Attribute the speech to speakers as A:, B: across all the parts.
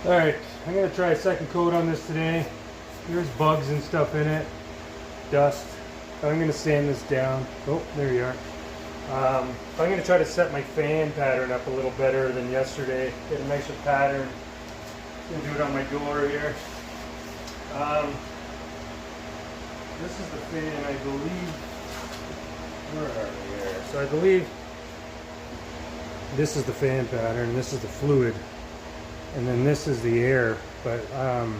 A: Alright, I'm going to try a second coat on this today. There's bugs and stuff in it. Dust. I'm going to sand this down. Oh, there you are. I'm going to try to set my fan pattern up a little better than yesterday. Get a nicer pattern. I'm going to do it on my door here. This is the fan, I believe. Where are we here? So I believe this is the fan pattern. This is the fluid. And then this is the air. But the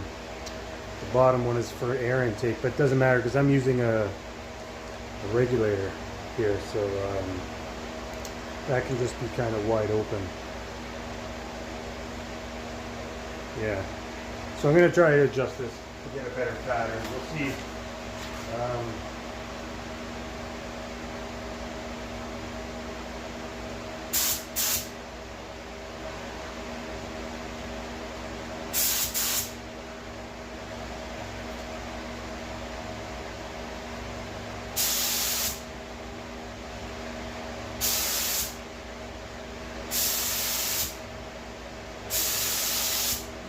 A: bottom one is for air intake. But it doesn't matter because I'm using a regulator here. So that can just be kind of wide open. Yeah. So I'm going to try to adjust this to get a better pattern. We'll see.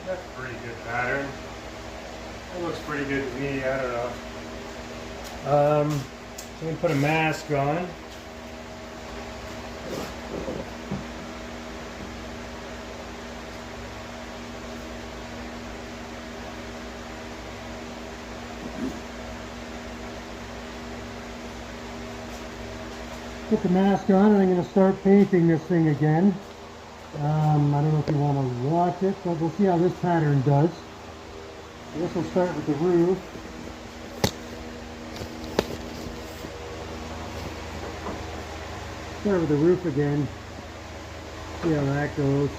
A: That's a pretty good pattern. It looks pretty good to me. I don't know. So I'm going to put a mask on. Put the mask on and I'm going to start painting this thing again. I don't know if you want to watch it, but we'll see how this pattern does. I guess we'll start with the roof. Start with the roof again. See how that goes.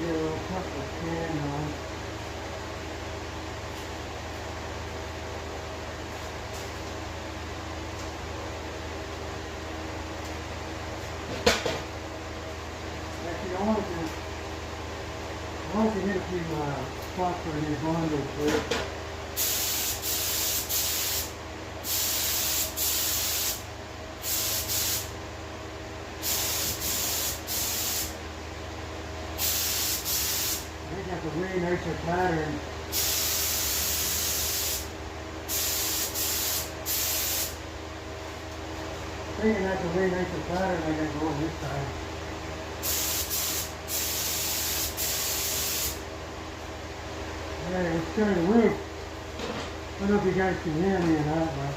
A: Yeah, we'll put the fan on. I want to hit a few spots where these bonders work. I think that's a way nicer pattern. I'm thinking that's a way nicer pattern I got going this time. Alright, let's try the roof. I don't know if you guys can hear me or not, but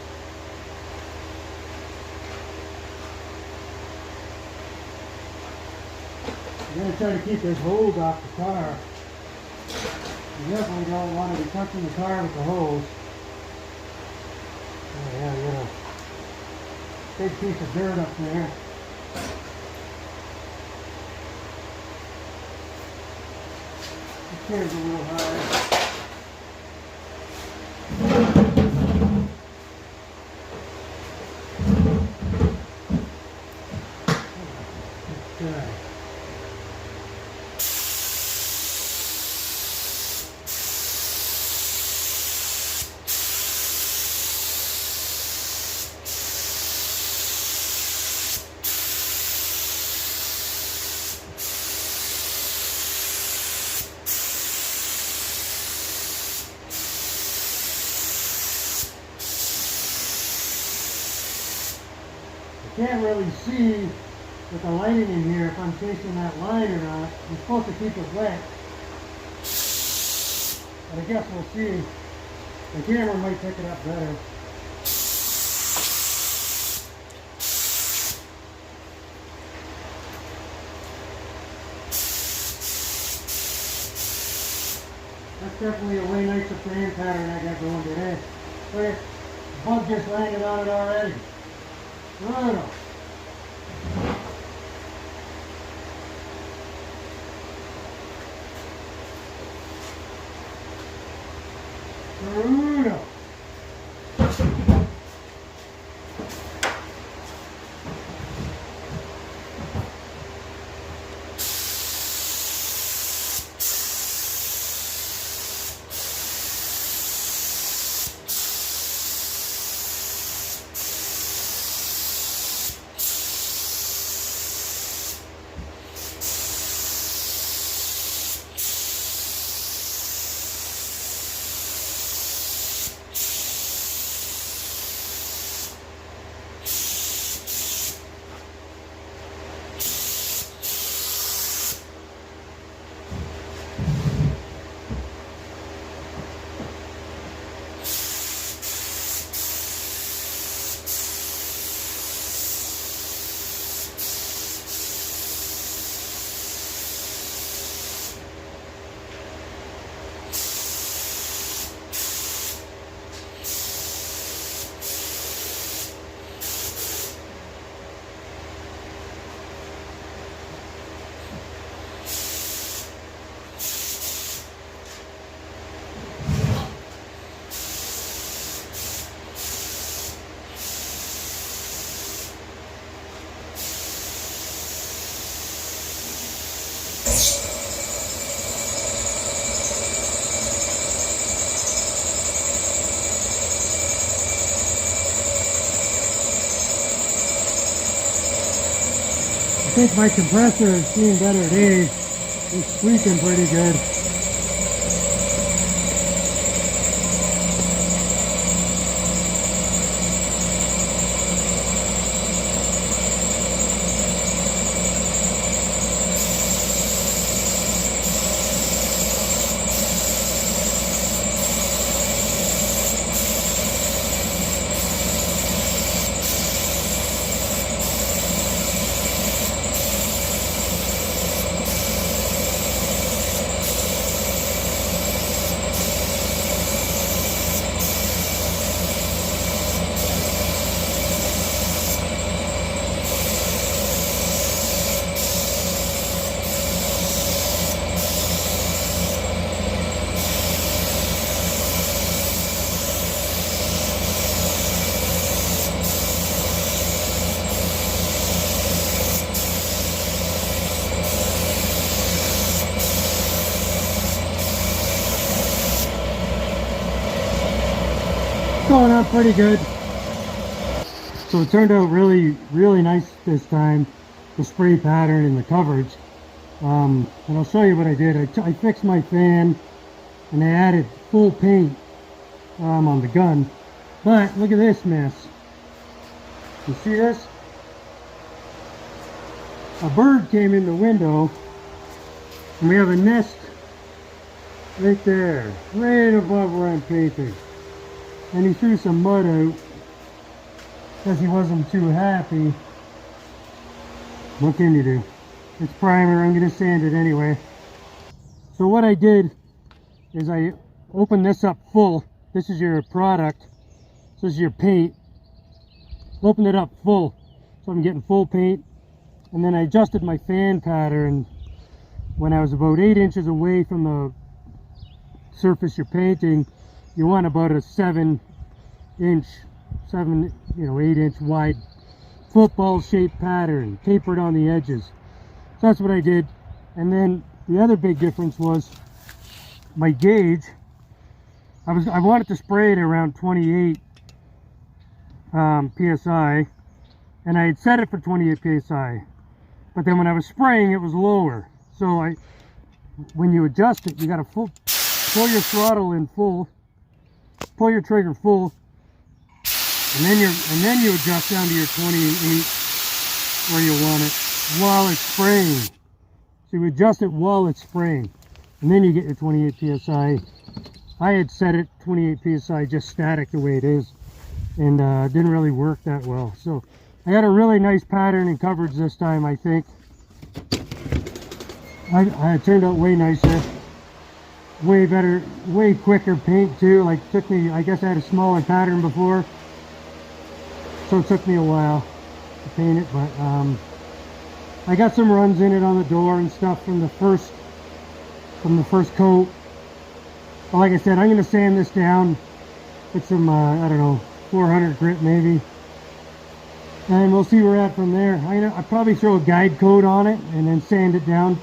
A: I'm going to try to keep this hose off the car. You definitely don't want to be touching the car with the hose. Oh yeah, you got a big piece of dirt up there. The chair's a little high. Can't really see with the lighting in here if I'm chasing that line or not. I'm supposed to keep it wet. But I guess we'll see. The camera might pick it up better. That's definitely a way nicer frame pattern I got going today. Look at the bug just landed on it already. Brutal. Brutal. think my compressor is seeing better days. It's squeaking pretty good. Going on pretty good. So it turned out really nice this time, the spray pattern and the coverage. And I'll show you what I did. I fixed my fan and I added full paint on the gun. But look at this mess. You see this? A bird came in the window and we have a nest right there, right above where I'm painting. And he threw some mud out because he wasn't too happy. What can you do? It's primer, I'm going to sand it anyway. So what I did is I opened this up full. This is your product. This is your paint. Open it up full so I'm getting full paint. And then I adjusted my fan pattern when I was about 8 inches away from the surface you're painting. You want about a 8 inch wide football shaped pattern, tapered on the edges. So that's what I did. And then the other big difference was my gauge. I wanted to spray it around 28 psi, and I had set it for 28 psi. But then when I was spraying, it was lower. So when you adjust it, you got to pull your throttle in full. Pull your trigger full, and then you adjust down to your 28 where you want it while it's spraying. So you adjust it while it's spraying, and then you get your 28 psi. I had set it 28 psi just static the way it is, and it didn't really work that well. So I got a really nice pattern and coverage this time. I think it turned out way nicer. Way better, way quicker paint too. Like took me, I guess I had a smaller pattern before, so it took me a while to paint it, but I got some runs in it on the door and stuff from the first coat. But like I said, I'm going to sand this down with some I don't know, 400 grit maybe, and we'll see where we're at from there. I'll probably throw a guide coat on it and then sand it down.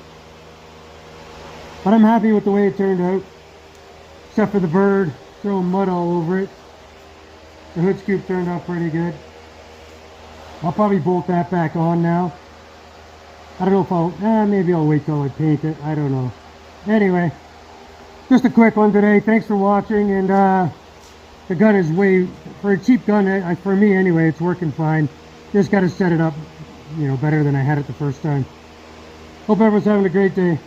A: But I'm happy with the way it turned out, except for the bird throwing mud all over it. The hood scoop turned out pretty good. I'll probably bolt that back on now. I don't know if maybe I'll wait till I paint it. I don't know. Anyway, just a quick one today. Thanks for watching. And the gun is for a cheap gun, for me anyway, it's working fine. Just got to set it up, better than I had it the first time. Hope everyone's having a great day.